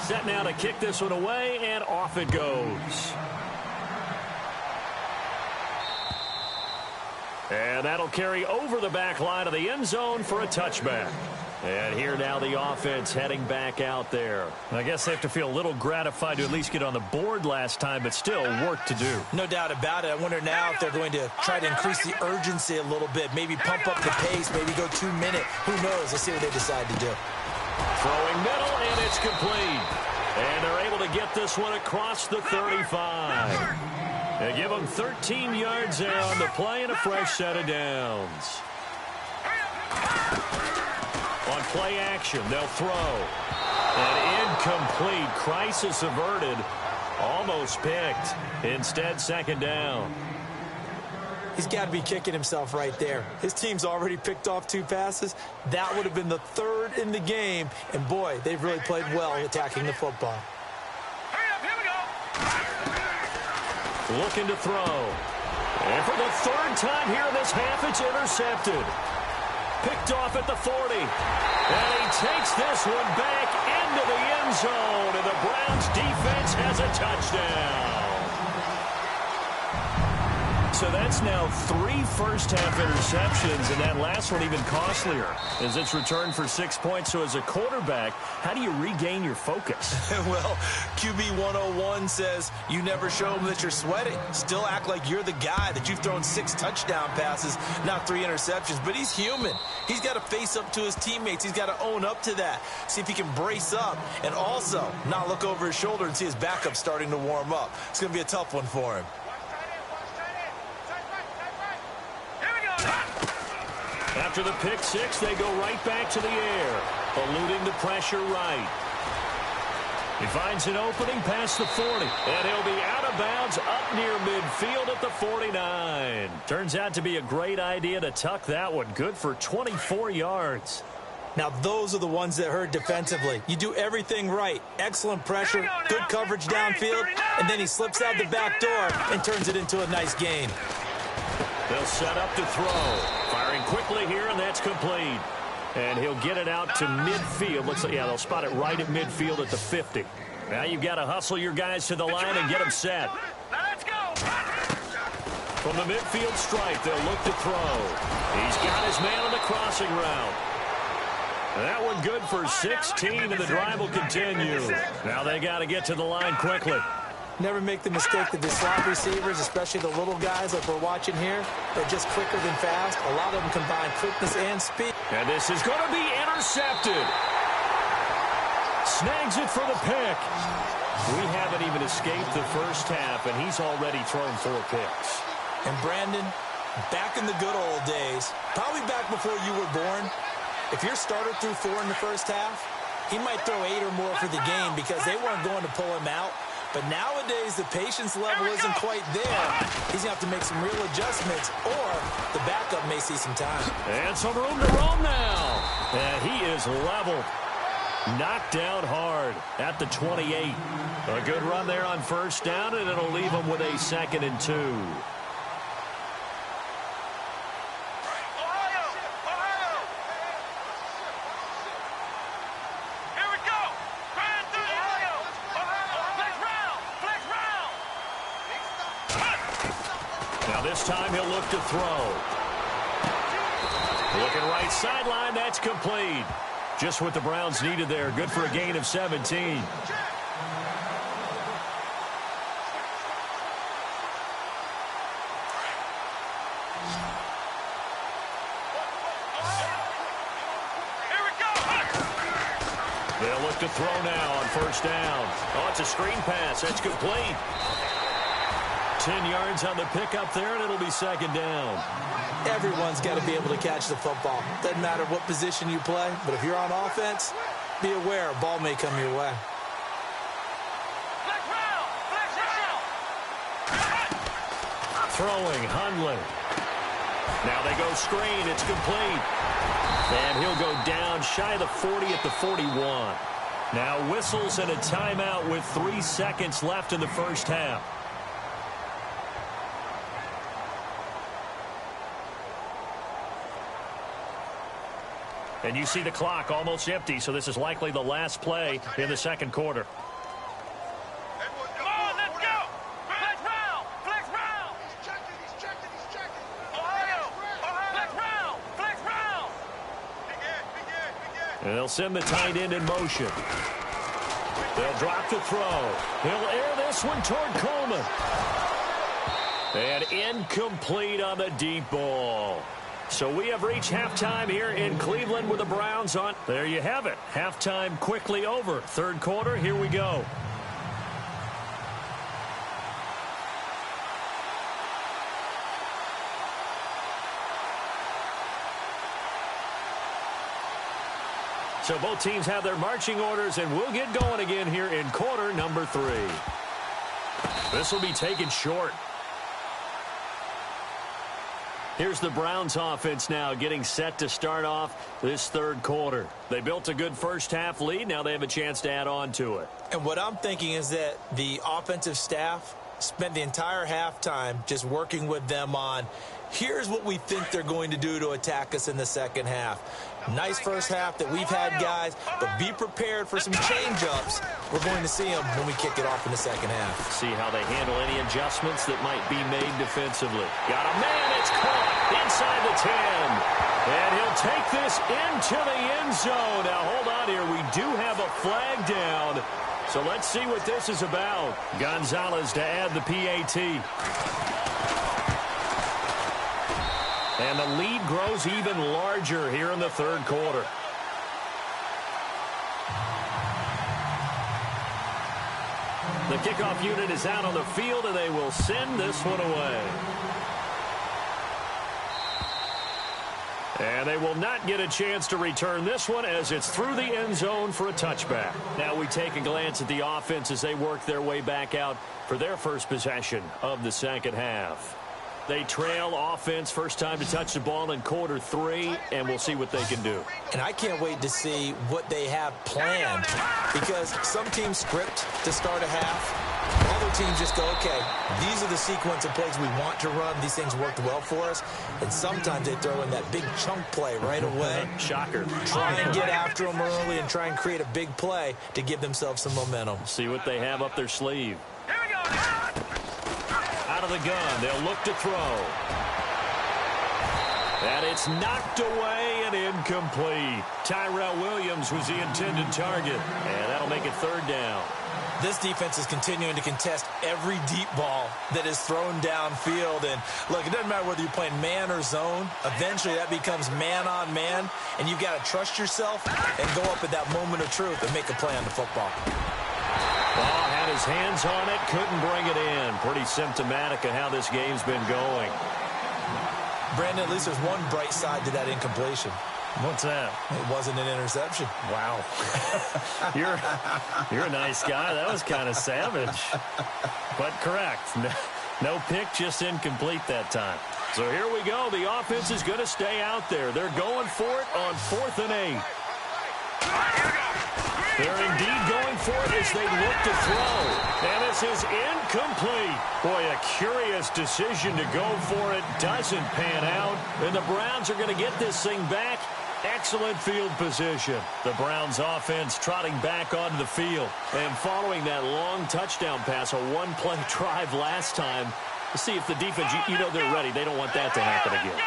Set now to kick this one away, and off it goes. And that'll carry over the back line of the end zone for a touchback. And here now the offense heading back out there. I guess they have to feel a little gratified to at least get on the board last time, but still work to do. No doubt about it. I wonder now if they're going to try to increase the urgency a little bit, maybe pump up the pace, maybe go 2-minute. Who knows? Let's see what they decide to do. Throwing middle, and it's complete. And they're able to get this one across the 35. They give them 13 yards there on the play and a fresh set of downs. On play action, they'll throw. An incomplete. Crisis averted. Almost picked. Instead, second down. He's got to be kicking himself right there. His team's already picked off 2 passes. That would have been the 3rd in the game. And, boy, they've really played well attacking the football. Looking to throw. And for the 3rd time here in this half, it's intercepted. Picked off at the 40. And he takes this one back into the end zone. And the Browns defense has a touchdown. So that's now 3 first-half interceptions, and that last one even costlier as it's returned for 6 points. So as a quarterback, how do you regain your focus? Well, QB 101 says you never show them that you're sweating. Still act like you're the guy, that you've thrown 6 touchdown passes, not 3 interceptions. But he's human. He's got to face up to his teammates. He's got to own up to that. See if he can brace up and also not look over his shoulder and see his backup starting to warm up. It's going to be a tough one for him. After the pick 6, they go right back to the air, eluding the pressure right. He finds an opening past the 40, and he'll be out of bounds up near midfield at the 49. Turns out to be a great idea to tuck that one. Good for 24 yards. Now, those are the ones that hurt defensively. You do everything right. Excellent pressure, good coverage downfield, and then he slips out the back door and turns it into a nice gain. They'll set up to throw. Firing quickly here, and that's complete. And he'll get it out to midfield. Looks like, yeah, they'll spot it right at midfield at the 50. Now you've got to hustle your guys to the line and get them set. Let's go. From the midfield stripe, they'll look to throw. He's got his man on the crossing route. That one good for 16, and the drive will continue. Now they got to get to the line quickly. Never make the mistake that the slot receivers, especially the little guys like we're watching here, they're just quicker than fast. A lot of them combine quickness and speed. And this is going to be intercepted. Snags it for the pick. We haven't even escaped the first half, and he's already thrown 4 picks. And Brandon, back in the good old days, probably back before you were born, if your starter threw 4 in the first half, he might throw 8 or more for the game because they weren't going to pull him out. But nowadays, the patience level isn't quite there. He's going to have to make some real adjustments, or the backup may see some time. And some room to roam now. And he is leveled. Knocked down hard at the 28. A good run there on first down, and it'll leave him with a 2nd and 2. This time he'll look to throw. Looking right sideline, that's complete. Just what the Browns needed there. Good for a gain of 17. They'll look to throw now on first down. Oh, it's a screen pass. That's complete. 10 yards on the pickup there, and it'll be 2nd down. Everyone's got to be able to catch the football. Doesn't matter what position you play, but if you're on offense, be aware a ball may come your way. Throwing, Hundley. Now they go screen. It's complete. And he'll go down shy of the 40 at the 41. Now whistles and a timeout with 3 seconds left in the first half. And you see the clock almost empty, so this is likely the last play in the second quarter. Come on, let's go! Flex round! Flex round! He's checking. Ohio! Flex round! Big And they'll send the tight end in motion. They'll drop the throw. He'll air this one toward Coleman. And incomplete on the deep ball. So we have reached halftime here in Cleveland with the Browns on. There you have it. Halftime quickly over. Third quarter, here we go. So both teams have their marching orders, and we'll get going again here in quarter number 3. This will be taken short. Here's the Browns offense now getting set to start off this third quarter. They built a good first half lead. Now they have a chance to add on to it. And what I'm thinking is that the offensive staff spent the entire halftime just working with them on, here's what we think they're going to do to attack us in the second half. Nice first half that we've had, guys, but be prepared for some change-ups. We're going to see them when we kick it off in the second half. See how they handle any adjustments that might be made defensively. Got a man, it's caught inside the 10. And he'll take this into the end zone. Now, hold on here. We do have a flag down. So let's see what this is about. Gonzalez to add the PAT. And the lead grows even larger here in the third quarter. The kickoff unit is out on the field, and they will send this one away. And they will not get a chance to return this one as it's through the end zone for a touchback. Now we take a glance at the offense as they work their way back out for their first possession of the second half. They trail offense, first time to touch the ball in quarter 3, and we'll see what they can do. And I can't wait to see what they have planned, because some teams script to start a half. Other teams just go, okay, these are the sequence of plays we want to run. These things worked well for us. And sometimes they throw in that big chunk play right away. Shocker. Try and get after them early and try and create a big play to give themselves some momentum. See what they have up their sleeve. Out of the gun, they'll look to throw. And it's knocked away and incomplete. Tyrell Williams was the intended target. And that'll make it third down. This defense is continuing to contest every deep ball that is thrown downfield. And, look, it doesn't matter whether you're playing man or zone. Eventually, that becomes man-on-man, and you've got to trust yourself and go up at that moment of truth and make a play on the football. Ball had his hands on it, couldn't bring it in. Pretty symptomatic of how this game's been going. Brandon, at least there's one bright side to that incompletion. What's that? It wasn't an interception. Wow. You're a nice guy. That was kind of savage. But correct. No pick, just incomplete that time. So here we go. The offense is going to stay out there. They're going for it on 4th and 8. They're indeed going for it as they look to throw. And this is incomplete. Boy, a curious decision to go for it. Doesn't pan out. And the Browns are going to get this thing back. Excellent field position. The Browns offense trotting back onto the field. And following that long touchdown pass, a one-play drive last time, to see if the defense, you know they're ready. They don't want that to happen again.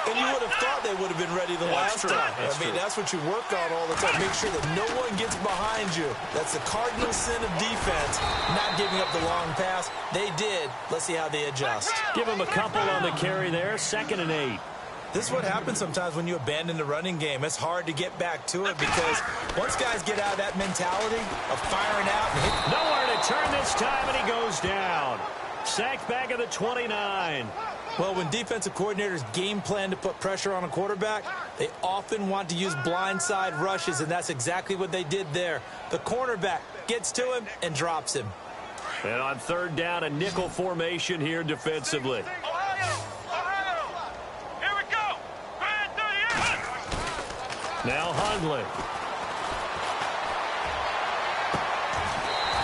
And you would have thought they would have been ready the last time. That's what you work on all the time. Make sure that no one gets behind you. That's the cardinal sin of defense, not giving up the long pass. They did. Let's see how they adjust. Give them a couple on the carry there. 2nd and 8. This is what happens sometimes when you abandon the running game. It's hard to get back to it because once guys get out of that mentality of firing out. Nowhere to turn this time, and he goes down. Sacked back at the 29. Well, when defensive coordinators game plan to put pressure on a quarterback, they often want to use blindside rushes, and that's exactly what they did there. The cornerback gets to him and drops him. And on 3rd down, a nickel formation here defensively. Now Hundley.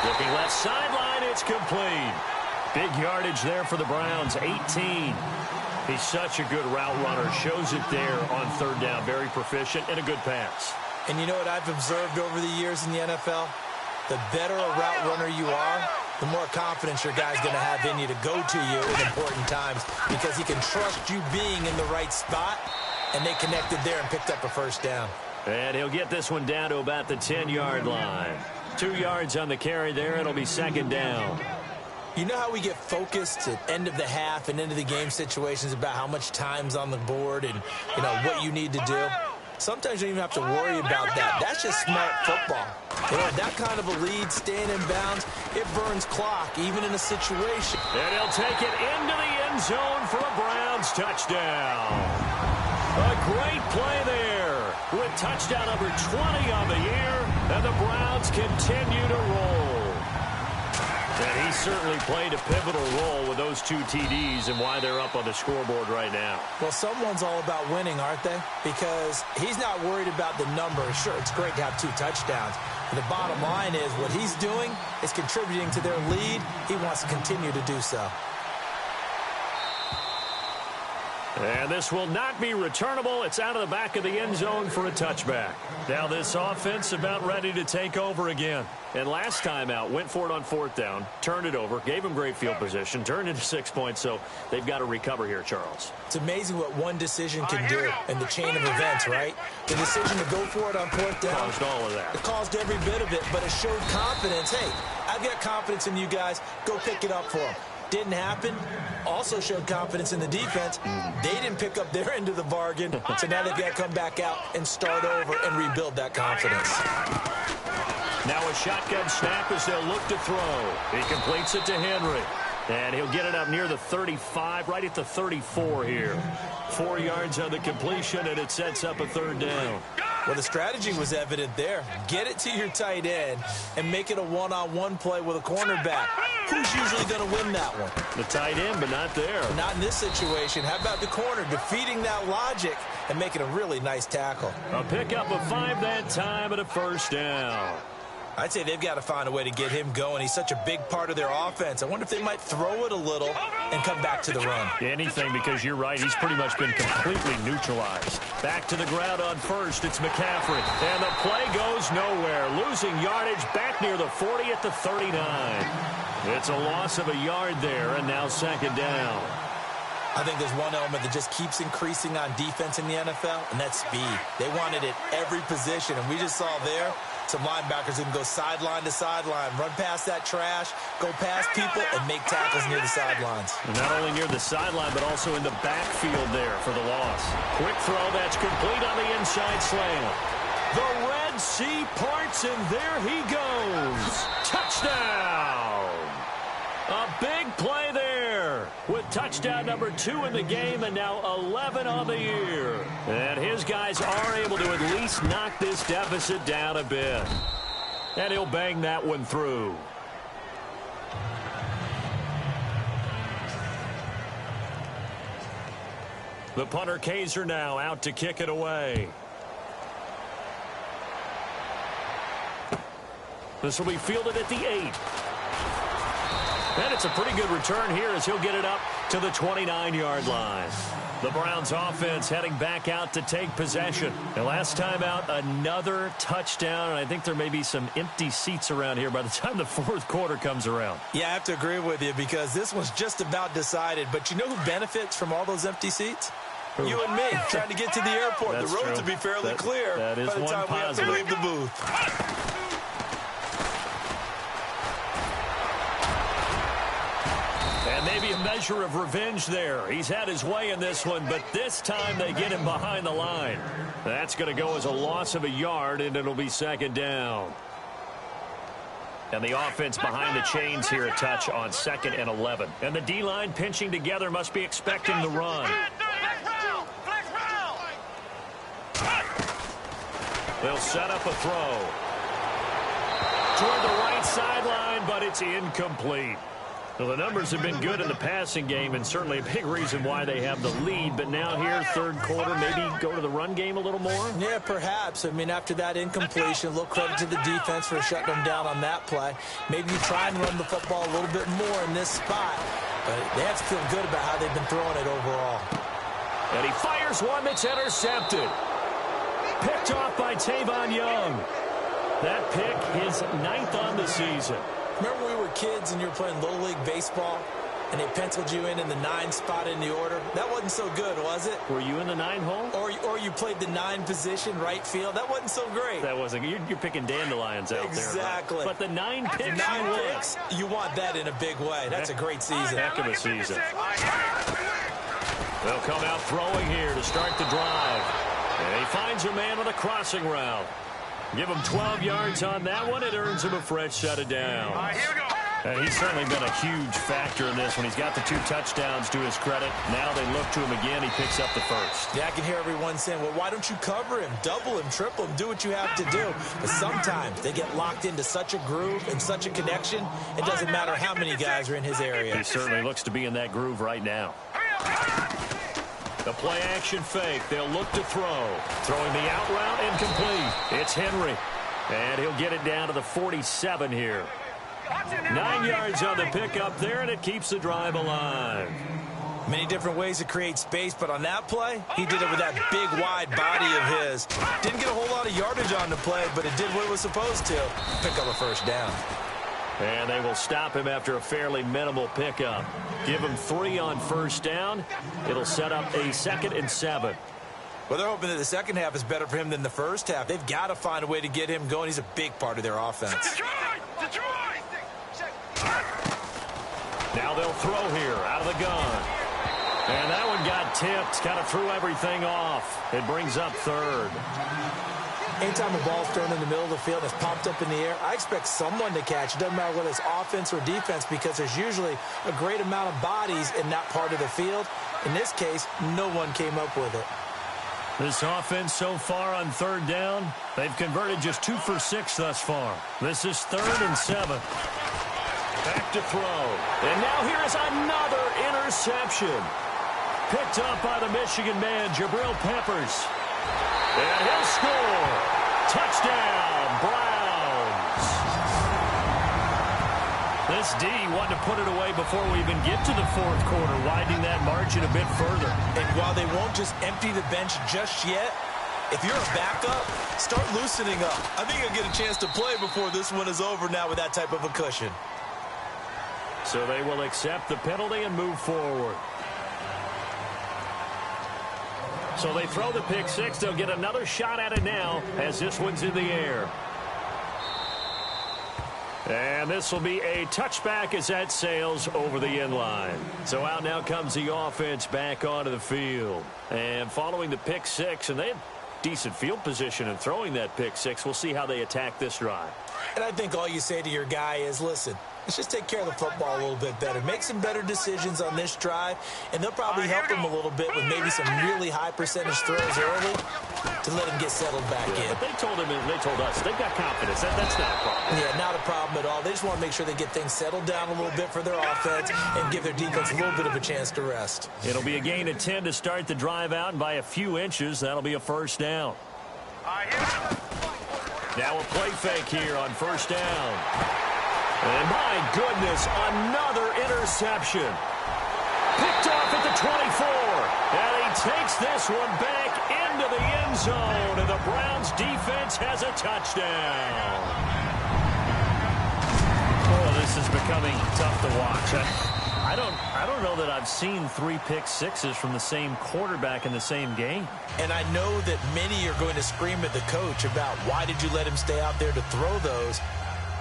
Looking left sideline, it's complete. Big yardage there for the Browns, 18. He's such a good route runner. Shows it there on third down. Very proficient and a good pass. And you know what I've observed over the years in the NFL? The better a route runner you are, the more confidence your guy's going to have in you to go to you at important times because he can trust you being in the right spot, and they connected there and picked up a first down. And he'll get this one down to about the 10-yard line. 2 yards on the carry there. It'll be second down. You know how we get focused at end of the half and into the game situations about how much time's on the board and, you know, what you need to do? Sometimes you don't even have to worry about that. That's just smart football. You know, that kind of a lead, staying in bounds, it burns clock, even in a situation. And he'll take it into the end zone for a Browns touchdown. A great play there with touchdown number 20 on the year, and the Browns continue to roll. And he certainly played a pivotal role with those 2 TDs and why they're up on the scoreboard right now. Well, someone's all about winning, aren't they? Because he's not worried about the numbers. Sure, it's great to have 2 touchdowns. But the bottom line is what he's doing is contributing to their lead. He wants to continue to do so. And this will not be returnable. It's out of the back of the end zone for a touchback. Now this offense about ready to take over again. And last time out, went for it on fourth down, turned it over, gave him great field position, turned into 6 points, so they've got to recover here, Charles. It's amazing what one decision can do in the chain of events, right? The decision to go for it on fourth down. Caused all of that. It caused every bit of it, but it showed confidence. Hey, I've got confidence in you guys. Go pick it up for them. Didn't happen. Also showed confidence in the defense. They didn't pick up their end of the bargain, so now they've got to come back out and start over and rebuild that confidence. Now a shotgun snap as they'll look to throw. He completes it to Henry. And he'll get it up near the 35, right at the 34 here. 4 yards on the completion, and it sets up a third down. Well, the strategy was evident there. Get it to your tight end and make it a one-on-one play with a cornerback. Who's usually going to win that one? The tight end, but not there. Not in this situation. How about the corner defeating that logic and making a really nice tackle? A pickup of 5 that time and a first down. I'd say they've got to find a way to get him going. He's such a big part of their offense. I wonder if they might throw it a little and come back to the run. Anything, because you're right. He's pretty much been completely neutralized. Back to the ground on first. It's McCaffrey. And the play goes nowhere. Losing yardage back near the 40 at the 39. It's a loss of a yard there, and now second down. I think there's one element that just keeps increasing on defense in the NFL, and that's speed. They want it at every position, and we just saw there some linebackers who can go sideline to sideline, run past that trash, go past people, and make tackles near the sidelines. And not only near the sideline, but also in the backfield there for the loss. Quick throw that's complete on the inside slant. The Red Sea parts, and there he goes. Touchdown! A big play there with touchdown number 2 in the game and now 11 on the year. And his guys are able to at least knock this deficit down a bit. And he'll bang that one through. The punter Kaiser now out to kick it away. This will be fielded at the 8. And it's a pretty good return here as he'll get it up to the 29-yard line. The Browns offense heading back out to take possession. And last time out, another touchdown. And I think there may be some empty seats around here by the time the fourth quarter comes around. Yeah, I have to agree with you because this one's just about decided. But you know who benefits from all those empty seats? You and me, trying to get to the airport. That's the roads true. will be fairly clear that is by the time we have to leave the booth. And maybe a measure of revenge there. He's had his way in this one, but this time they get him behind the line. That's going to go as a loss of a yard, and it'll be second down. And the offense behind the chains here a touch on 2nd and 11. And the D-line pinching together must be expecting the run. They'll set up a throw. Toward the right sideline, but it's incomplete. Well, the numbers have been good in the passing game and certainly a big reason why they have the lead. But now here, third quarter, maybe go to the run game a little more? Yeah, perhaps. I mean, after that incompletion, a little credit to the defense for shutting them down on that play. Maybe you try and run the football a little bit more in this spot. They have to feel good about how they've been throwing it overall. And he fires one that's intercepted. Picked off by Tavon Young. That pick, his 9th on the season. Remember when we were kids and you were playing Little League Baseball and they penciled you in the 9 spot in the order? That wasn't so good, was it? Were you in the 9 hole? Or you played the 9 position, right field? That wasn't so great. That wasn't. You're picking dandelions out there. Exactly. Right? But the 9 picks, 9 picks, you want that in a big way. That's a great season. Heck of a season. They'll come out throwing here to start the drive. And he finds a man on a crossing route. Give him 12 yards on that one. It earns him a fresh set of downs. All right, here we go. And he's certainly been a huge factor in this when he's got the 2 touchdowns to his credit. Now they look to him again. He picks up the first. Yeah, I can hear everyone saying, well, why don't you cover him, double him, triple him, do what you have to do. But sometimes they get locked into such a groove and such a connection, it doesn't matter how many guys are in his area. He certainly looks to be in that groove right now. The play action fake. They'll look to throw. Throwing the out route incomplete. It's Henry. And he'll get it down to the 47 here. 9 yards on the pickup there, and it keeps the drive alive. Many different ways to create space, but on that play, he did it with that big, wide body of his. Didn't get a whole lot of yardage on the play, but it did what it was supposed to. Pick up a first down. And they will stop him after a fairly minimal pickup. Give him 3 on first down. It'll set up a 2nd and 7. Well, they're hoping that the second half is better for him than the first half. They've got to find a way to get him going. He's a big part of their offense. Detroit! Now they'll throw here out of the gun. And that one got tipped. Kind of threw everything off. It brings up 3rd. Anytime a ball's thrown in the middle of the field and it's pumped up in the air, I expect someone to catch. It doesn't matter whether it's offense or defense because there's usually a great amount of bodies in that part of the field. In this case, no one came up with it. This offense so far on 3rd down, they've converted just 2 for 6 thus far. This is 3rd and 7. Back to throw. And now here is another interception. Picked up by the Michigan man, Jabril Peppers. And he'll score. Touchdown, Browns. This D wanted to put it away before we even get to the 4th quarter, widening that margin a bit further. And while they won't just empty the bench just yet, if you're a backup, start loosening up. I think you'll get a chance to play before this one is over now with that type of a cushion. So they will accept the penalty and move forward. So they throw the pick 6. They'll get another shot at it now as this one's in the air. And this will be a touchback as that sails over the end line. So out now comes the offense back onto the field. And following the pick 6, and they had decent field position in throwing that pick 6. We'll see how they attack this drive. And I think all you say to your guy is, listen, let's just take care of the football a little bit better. Make some better decisions on this drive, and they'll probably help him a little bit with maybe some really high percentage throws early to let him get settled back in. But they told him, and they told us, they've got confidence. That's not a problem. Yeah, not a problem at all. They just want to make sure they get things settled down a little bit for their offense and give their defense a little bit of a chance to rest. It'll be a gain of 10 to start the drive out, and by a few inches, that'll be a first down. Now a play fake here on first down. And my goodness, another interception. Picked off at the 24. And he takes this one back into the end zone. And the Browns defense has a touchdown. Oh, this is becoming tough to watch. I don't know that I've seen 3 pick 6s from the same quarterback in the same game. And I know that many are going to scream at the coach about why did you let him stay out there to throw those.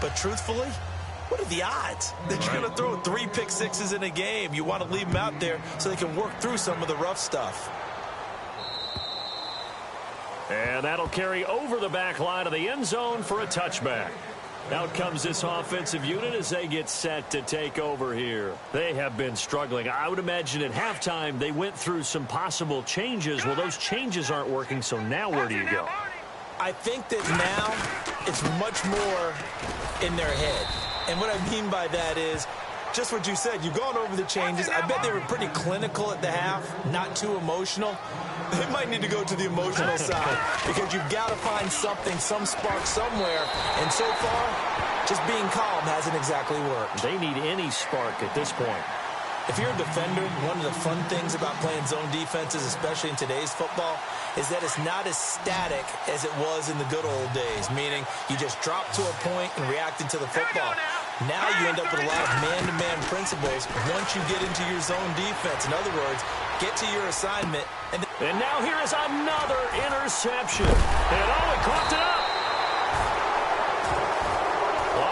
But truthfully, what are the odds that you're going to throw 3 pick 6s in a game? You want to leave them out there so they can work through some of the rough stuff. And that'll carry over the back line of the end zone for a touchback. Out comes this offensive unit as they get set to take over here. They have been struggling. I would imagine at halftime they went through some possible changes. Well, those changes aren't working, so now where do you go? I think that now it's much more in their head. And what I mean by that is just what you said. You've gone over the changes. I bet they were pretty clinical at the half, not too emotional. They might need to go to the emotional side because you've got to find something, some spark somewhere. And so far, just being calm hasn't exactly worked. They need any spark at this point. If you're a defender, one of the fun things about playing zone defenses, especially in today's football, is that it's not as static as it was in the good old days, meaning you just drop to a point and reacted to the football. Now you end up with a lot of man-to-man principles once you get into your zone defense. In other words, get to your assignment. And now here is another interception. And he caught it up.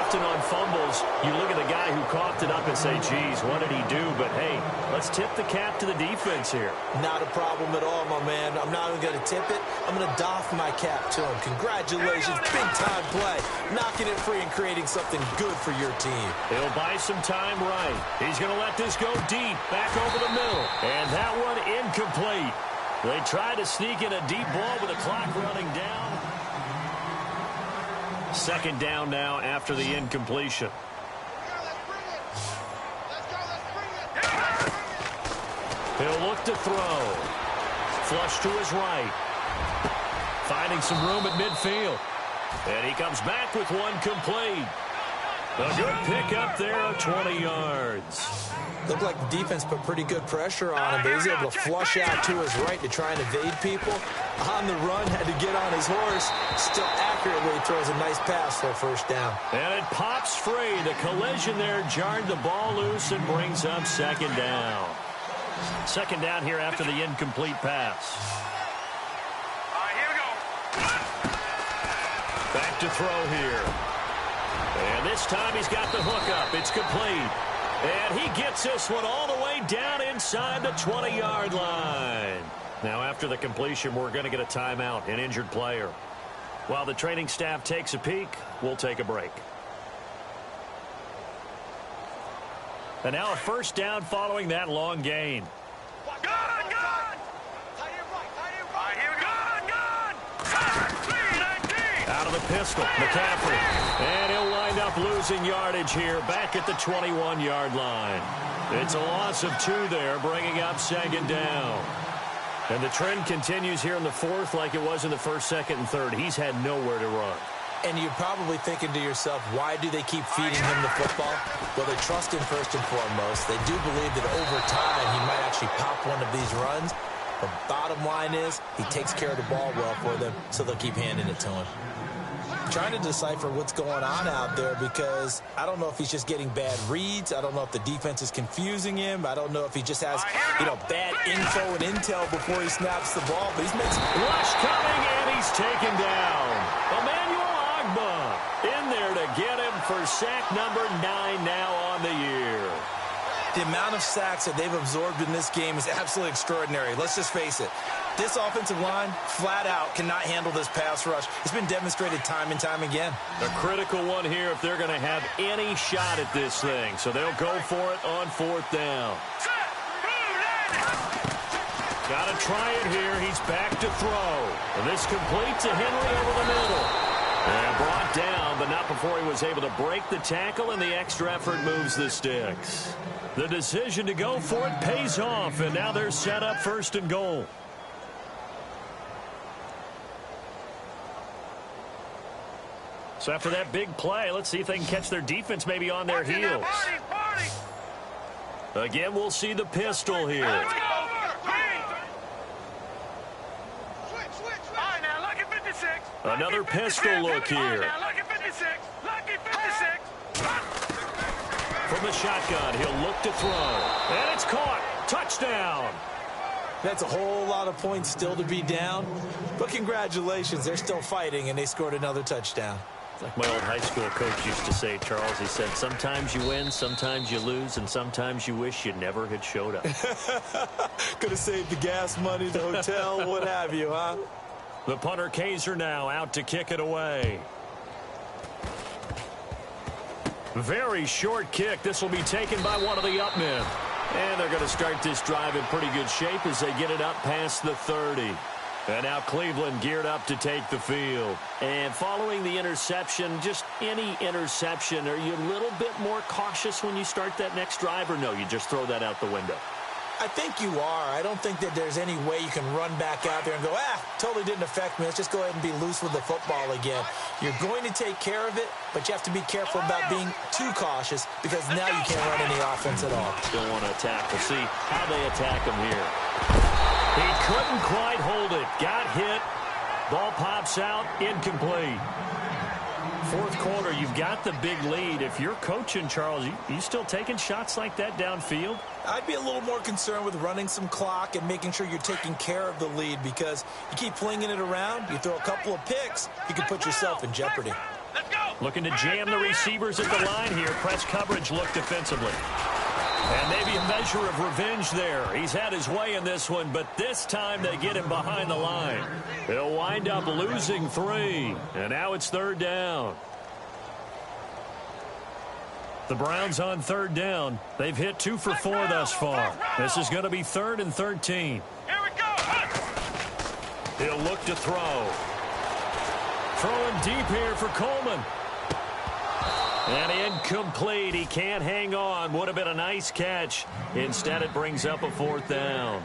Often on fumbles, you look at the guy who coughed it up and say, geez, what did he do? But, hey, let's tip the cap to the defense here. Not a problem at all, my man. I'm not even going to tip it. I'm going to doff my cap to him. Congratulations, big-time play. Knocking it free and creating something good for your team. He'll buy some time right. He's going to let this go deep, back over the middle. And that one incomplete. They tried to sneak in a deep ball with the clock running down. Second down now after the incompletion. He'll look to throw. Flush to his right. Finding some room at midfield. And he comes back with one complete. A good pickup there of 20 yards. Looked like the defense put pretty good pressure on him, but he was able to flush out to his right to try and evade people. On the run, had to get on his horse. Still accurately throws a nice pass for a first down. And it pops free. The collision there jarred the ball loose and brings up second down. Second down here after the incomplete pass. All right, here we go. Back to throw here. And this time he's got the hook up. It's complete. And he gets this one all the way down inside the 20-yard line. Now, after the completion, we're going to get a timeout, an injured player. While the training staff takes a peek, we'll take a break. And now a first down following that long gain. Good. All right, here we go. Good. Out of the pistol, McCaffrey. And he'll wind up losing yardage here back at the 21-yard line. It's a loss of 2 there, bringing up second down. And the trend continues here in the fourth like it was in the first, second, and third. He's had nowhere to run. And you're probably thinking to yourself, why do they keep feeding him the football? Well, they trust him first and foremost. They do believe that over time he might actually pop one of these runs. The bottom line is he takes care of the ball well for them, so they'll keep handing it to him. Trying to decipher what's going on out there because I don't know if he's just getting bad reads. I don't know if the defense is confusing him. I don't know if he just has, bad info and intel before he snaps the ball. But he's made some... Rush coming, and he's taken down. Emmanuel Agba in there to get him for sack number 9 now on the year. The amount of sacks that they've absorbed in this game is absolutely extraordinary. Let's just face it. This offensive line, flat out, cannot handle this pass rush. It's been demonstrated time and time again. A critical one here if they're going to have any shot at this thing. So they'll go for it on fourth down. Got to try it here. He's back to throw. And this completes to Henry over the middle. And brought down, but not before he was able to break the tackle, and the extra effort moves the sticks. The decision to go for it pays off, and now they're set up first and goal. So after that big play, let's see if they can catch their defense maybe on their heels. Again, we'll see the pistol here. Another pistol look here. From the shotgun, he'll look to throw. And it's caught. Touchdown. That's a whole lot of points still to be down. But congratulations, they're still fighting, and they scored another touchdown. Like my old high school coach used to say, Charles, he said, sometimes you win, sometimes you lose, and sometimes you wish you never had showed up. Could have saved the gas money, the hotel, what have you, huh? The punter Kaiser now out to kick it away. Very short kick. This will be taken by one of the up men. And they're going to start this drive in pretty good shape as they get it up past the 30. And now Cleveland geared up to take the field. And following the interception, just any interception, are you a little bit more cautious when you start that next drive, or no, you just throw that out the window? I think you are. I don't think that there's any way you can run back out there and go, totally didn't affect me. Let's just go ahead and be loose with the football again. You're going to take care of it, but you have to be careful about being too cautious because now you can't run any offense at all. Don't want to attack. We'll see how they attack him here. He couldn't quite hold it. Got hit. Ball pops out. Incomplete. Fourth quarter, you've got the big lead. If you're coaching, Charles, you still taking shots like that downfield? I'd be a little more concerned with running some clock and making sure you're taking care of the lead because you keep flinging it around, you throw a couple of picks, you can put yourself in jeopardy. Let's go. Looking to jam the receivers at the line here. Press coverage look defensively. And maybe a measure of revenge there. He's had his way in this one, but this time they get him behind the line. He'll wind up losing 3. And now it's third down. The Browns on third down. They've hit 2 for 4 thus far. This is going to be 3rd and 13. Here we go. He'll look to throw. Throwing deep here for Coleman. And incomplete. He can't hang on. Would have been a nice catch. Instead, it brings up a 4th down.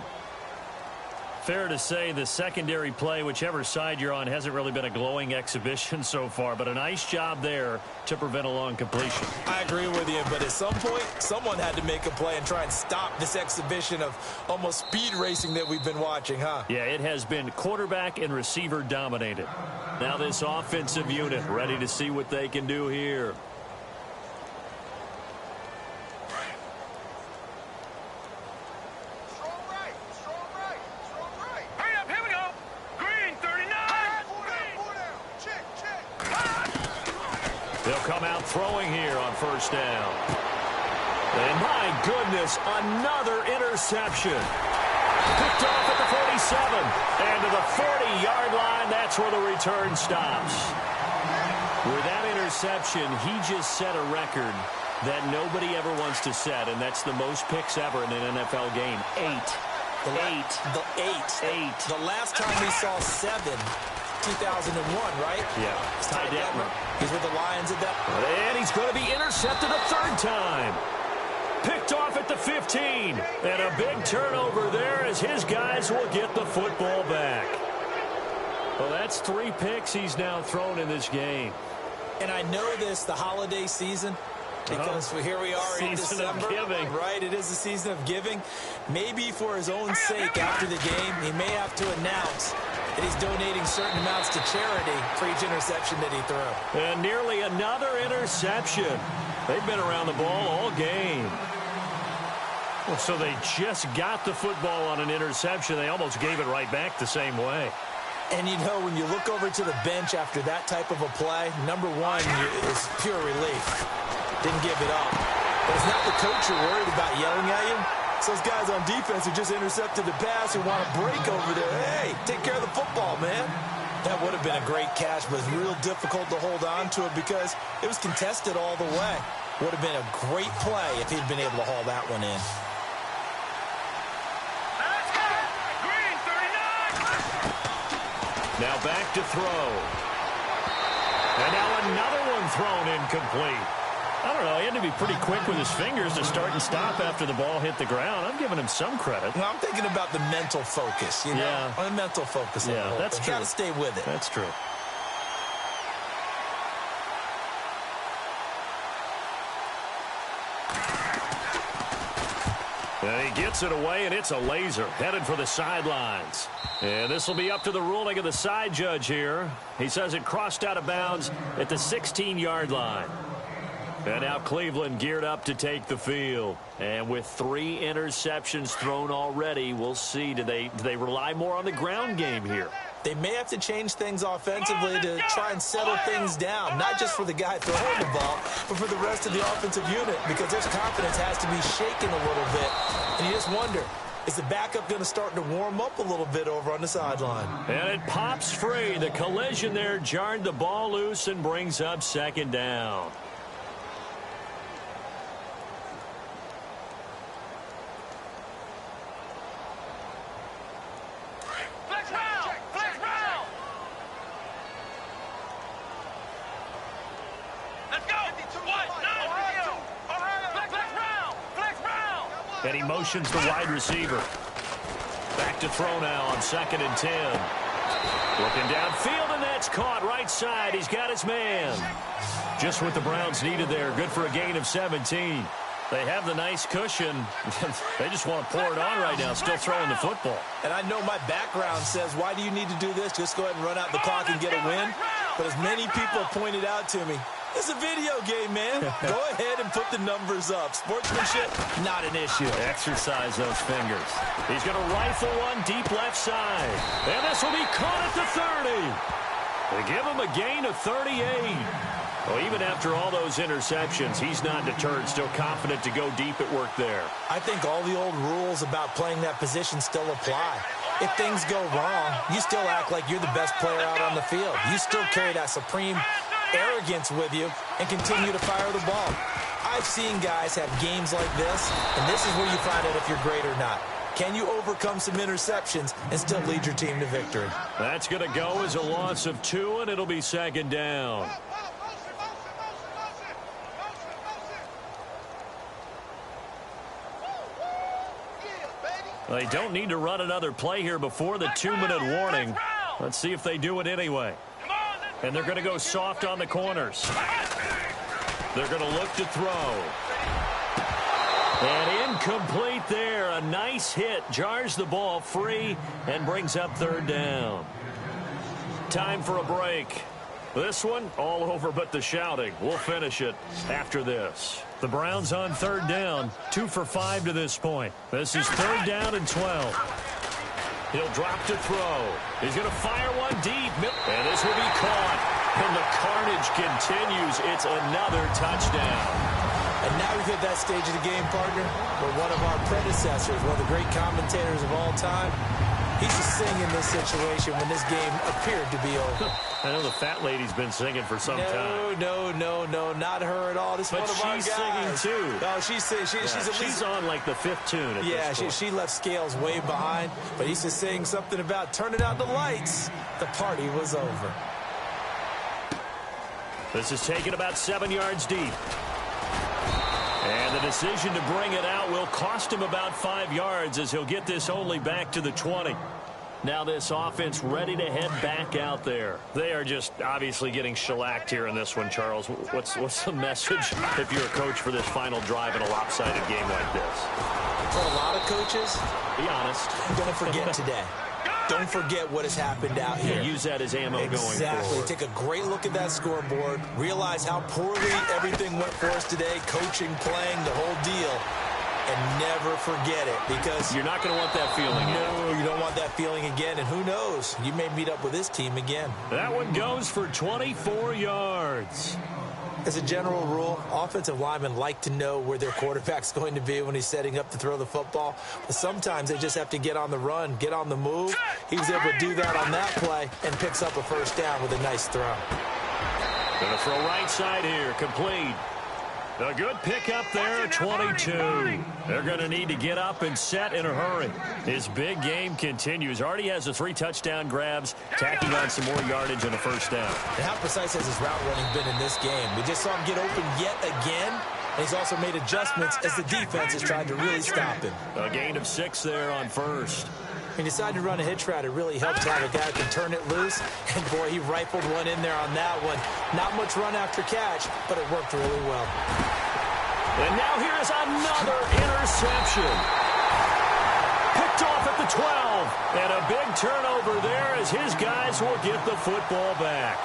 Fair to say the secondary play, whichever side you're on, hasn't really been a glowing exhibition so far, but a nice job there to prevent a long completion. I agree with you, but at some point, someone had to make a play and try and stop this exhibition of almost speed racing that we've been watching, huh? Yeah, it has been quarterback and receiver dominated. Now this offensive unit ready to see what they can do here. They'll come out throwing here on first down. And my goodness, another interception. Picked off at the 47. And to the 40-yard line, that's where the return stops. With that interception, he just set a record that nobody ever wants to set, and that's the most picks ever in an NFL game. 8. The last time we saw 7, 2001, right? Yeah. Ty Detmer. He's with the Lions at that point. And he's going to be intercepted a 3rd time. Picked off at the 15. And a big turnover there as his guys will get the football back. Well, that's 3 picks he's now thrown in this game. And I know this, the holiday season, because here we are in December, right? It is the season of giving. Maybe for his own sake after the game, he may have to announce that he's donating certain amounts to charity for each interception that he threw. And nearly another interception. They've been around the ball all game. Well, so they just got the football on an interception. They almost gave it right back the same way. And, you know, when you look over to the bench after that type of a play, number one is pure relief. Didn't give it up. But it's not the coach you're worried about yelling at you. It's those guys on defense who just intercepted the pass who want to break over there. Hey, take care of the football, man. That would have been a great catch, but it's real difficult to hold on to it because it was contested all the way. Would have been a great play if he'd been able to haul that one in. Now back to throw. And now another one thrown incomplete. I don't know, he had to be pretty quick with his fingers to start and stop after the ball hit the ground. I'm giving him some credit. Well, I'm thinking about the mental focus, you know? Yeah. The mental focus. Yeah, that's true. You got to stay with it. That's true. And he gets it away, and it's a laser headed for the sidelines. And this will be up to the ruling of the side judge here. He says it crossed out of bounds at the 16-yard line. And now Cleveland geared up to take the field. And with 3 interceptions thrown already, we'll see. Do they rely more on the ground game here? They may have to change things offensively to try and settle things down, not just for the guy throwing the ball, but for the rest of the offensive unit, because their confidence has to be shaken a little bit. And you just wonder, is the backup going to start to warm up a little bit over on the sideline? And it pops free. The collision there jarred the ball loose and brings up 2nd down. And he motions the wide receiver. Back to throw now on 2nd and 10. Looking downfield, and that's caught right side. He's got his man. Just what the Browns needed there. Good for a gain of 17. They have the nice cushion. They just want to pour it on right now, still throwing the football. And I know my background says, why do you need to do this? Just go ahead and run out the clock and get a win. But as many people pointed out to me, it's a video game, man. Go ahead and put the numbers up. Sportsmanship, not an issue. Exercise those fingers. He's going to rifle one deep left side. And this will be caught at the 30. They give him a gain of 38. Well, even after all those interceptions, he's not deterred, still confident to go deep at work there. I think all the old rules about playing that position still apply. If things go wrong, you still act like you're the best player out on the field. You still carry that supreme arrogance with you and continue to fire the ball. I've seen guys have games like this, and this is where you find out if you're great or not. Can you overcome some interceptions and still lead your team to victory? That's going to go as a loss of 2, and it'll be 2nd down. They don't need to run another play here before the 2-minute warning. Let's see if they do it anyway. And they're going to go soft on the corners. They're going to look to throw. And incomplete there. A nice hit. Jars the ball free and brings up 3rd down. Time for a break. This one all over but the shouting. We'll finish it after this. The Browns on 3rd down. 2 for 5 to this point. This is 3rd down and 12. He'll drop to throw. He's going to fire one deep. And this will be caught. And the carnage continues. It's another touchdown. And now we've hit that stage of the game, partner, where one of our predecessors, one of the great commentators of all time, he's just singing this situation when this game appeared to be over. I know the fat lady's been singing for some time. No, not her at all. This is one of our guys. But she's singing, too. No, she's singing. She's on, like, the 5th tune at this point. She left Scales way behind, but he's just saying something about turning out the lights. The party was over. This is taken about 7 yards deep. And the decision to bring it out will cost him about 5 yards as he'll get this only back to the 20. Now this offense ready to head back out there. They are just obviously getting shellacked here in this one, Charles. What's the message if you're a coach for this final drive in a lopsided game like this? For a lot of coaches, be honest. Don't forget today. Don't forget what has happened out here. Yeah, use that as ammo going forward. Exactly. Take a great look at that scoreboard. Realize how poorly everything went for us today. Coaching, playing, the whole deal. And never forget it, because you're not going to want that feeling again. No, you don't want that feeling again. And who knows? You may meet up with this team again. That one goes for 24 yards. As a general rule, offensive linemen like to know where their quarterback's going to be when he's setting up to throw the football. But sometimes they just have to get on the run, get on the move. He was able to do that on that play and picks up a 1st down with a nice throw. Going to throw right side here, complete. A good pickup there at 22. They're going to need to get up and set in a hurry. His big game continues. Already has the 3 touchdown grabs, tacking on some more yardage and a 1st down. And how precise has his route running been in this game? We just saw him get open yet again, and he's also made adjustments as the defense has tried to really stop him. A gain of 6 there on 1st. He decided to run a hitch route. It really helped to have a guy who can turn it loose. And, boy, he rifled one in there on that one. Not much run after catch, but it worked really well. And now here is another interception. Picked off at the 12. And a big turnover there as his guys will get the football back.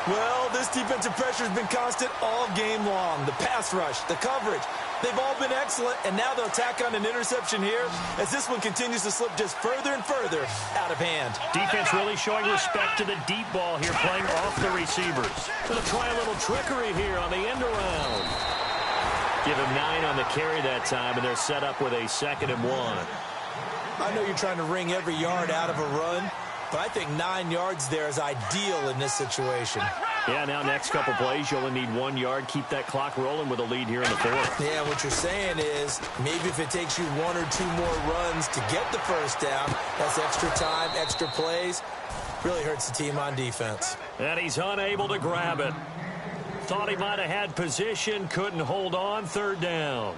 Well, this defensive pressure has been constant all game long. The pass rush, the coverage, they've all been excellent, and now they'll tack on an interception here as this one continues to slip just further and further out of hand. Defense really showing respect to the deep ball here, playing off the receivers. Going to try a little trickery here on the end around. Give him 9 on the carry that time, and they're set up with a 2nd and 1. I know you're trying to wring every yard out of a run, but I think 9 yards there is ideal in this situation. Yeah, now next couple plays, you only need 1 yard. Keep that clock rolling with a lead here in the 4th. Yeah, what you're saying is maybe if it takes you 1 or 2 more runs to get the 1st down, that's extra time, extra plays. Really hurts the team on defense. And he's unable to grab it. Thought he might have had position, couldn't hold on, 3rd down.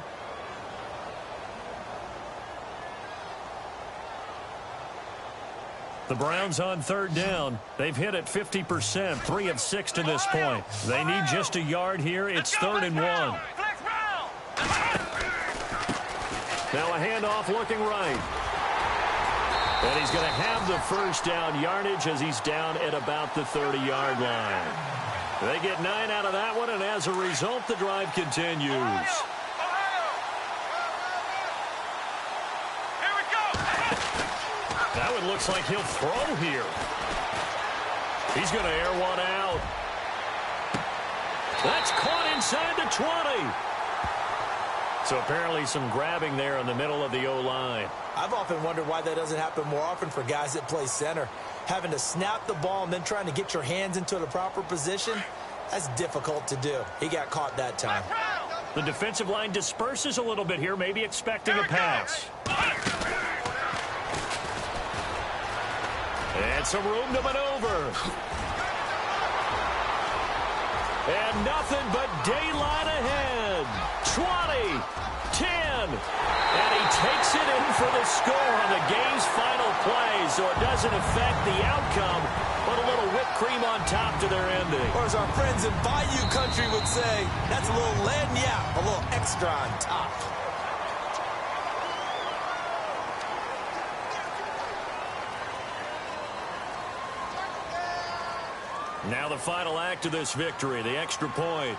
The Browns on third down. They've hit it 50%, 3 of 6 to this point. They need just a yard here. It's 3rd and 1. Now a handoff looking right. And he's going to have the first down yardage as he's down at about the 30-yard line. They get 9 out of that one, and as a result, the drive continues. Now it looks like he'll throw here. He's going to air one out. That's caught inside the 20. So apparently some grabbing there in the middle of the O-line. I've often wondered why that doesn't happen more often for guys that play center. Having to snap the ball and then trying to get your hands into the proper position, that's difficult to do. He got caught that time. The defensive line disperses a little bit here, maybe expecting a pass. And some room to maneuver. And nothing but daylight ahead. 20, 10. And he takes it in for the score on the game's final play. So it doesn't affect the outcome, but a little whipped cream on top to their ending. Or as our friends in Bayou Country would say, that's a little lagniappe, a little extra on top. Now the final act of this victory, the extra point.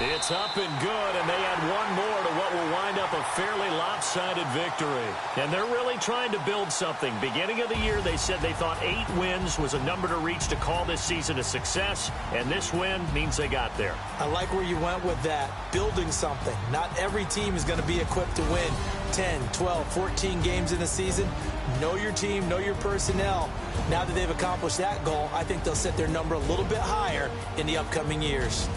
It's up and good, and they add one more to what will wind up a fairly lopsided victory. And they're really trying to build something. Beginning of the year, they said they thought 8 wins was a number to reach to call this season a success, and this win means they got there. I like where you went with that, building something. Not every team is going to be equipped to win 10, 12, 14 games in a season. Know your team, know your personnel. Now that they've accomplished that goal, I think they'll set their number a little bit higher in the upcoming years.